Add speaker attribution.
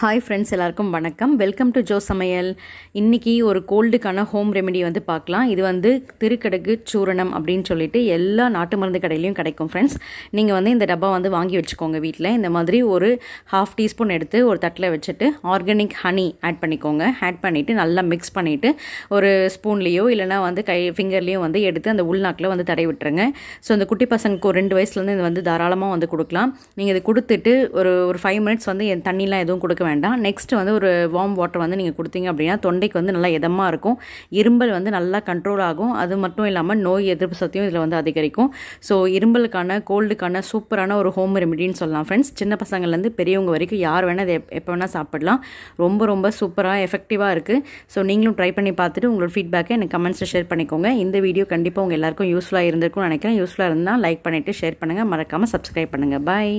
Speaker 1: Hi friends, எல்லாருக்கும் வணக்கம். Welcome to Joe சமையல். இன்றைக்கி ஒரு கோல்டுக்கான ஹோம் ரெமெடி வந்து பார்க்கலாம். இது வந்து திருக்கடுகு சூரணம் அப்படின்னு சொல்லிட்டு எல்லா நாட்டு மருந்து கடையிலையும் கிடைக்கும் ஃப்ரெண்ட்ஸ். நீங்கள் வந்து இந்த டப்பா வந்து வாங்கி வச்சுக்கோங்க வீட்டில். இந்த மாதிரி ஒரு 1/2 டீஸ்பூன் எடுத்து ஒரு தட்டில் வச்சுட்டு ஆர்கானிக் ஹனி ஆட் பண்ணிக்கோங்க. ஆட் பண்ணிவிட்டு நல்லா மிக்ஸ் பண்ணிவிட்டு ஒரு ஸ்பூன்லேயோ இல்லைனா வந்து ஃபிங்கர்லேயோ வந்து எடுத்து அந்த உள்நாக்கில் வந்து தடவி விட்டுருங்க. ஸோ இந்த குட்டி பசங்களுக்கு ஒரு 2 வயசுலேருந்து இது வந்து தாராளமாக வந்து கொடுக்கலாம். நீங்கள் இது கொடுத்துட்டு ஒரு 5 மினிட்ஸ் வந்து தண்ணிலாம் எதுவும் கொடுக்க வேண்டாம். நெக்ஸ்ட் வந்து ஒரு வார்ம் வாட்டர் வந்து நீங்கள் கொடுத்தீங்க அப்படின்னா தொண்டைக்கு வந்து நல்லா இதமாக இருக்கும். இரும்பல் வந்து நல்லா கண்ட்ரோல் ஆகும். அது மட்டும் இல்லாமல் நோய் எதிர்ப்பு சக்தியும் இதில் வந்து அதிகரிக்கும். ஸோ இரும்பலுக்கான கோல்டுக்கான சூப்பரான ஒரு ஹோம் ரெமெடின்னு சொல்லலாம் ஃப்ரெண்ட்ஸ். சின்ன பசங்கள்லேருந்து பெரியவங்க வரைக்கும் யார் வேணால் இதை எப்போ வேணால் சாப்பிடலாம். ரொம்ப ரொம்ப சூப்பராக எஃபெக்டிவாக இருக்குது. ஸோ நீங்களும் ட்ரை பண்ணி பார்த்துட்டு உங்களோட ஃபீட்பேக்கை எனக்கு கமெண்ட்ஸில் ஷேர் பண்ணிக்கோங்க. இந்த வீடியோ கண்டிப்பாக உங்கள் எல்லாருக்கும் யூஸ்ஃபுல்லாக இருந்திருக்கும்னு நினைக்கிறேன். யூஸ்ஃபுல்லாக இருந்தால் லைக் பண்ணிவிட்டு ஷேர் பண்ணுங்கள். மறக்காமல் சப்ஸ்கிரைப் பண்ணுங்கள். பாய்.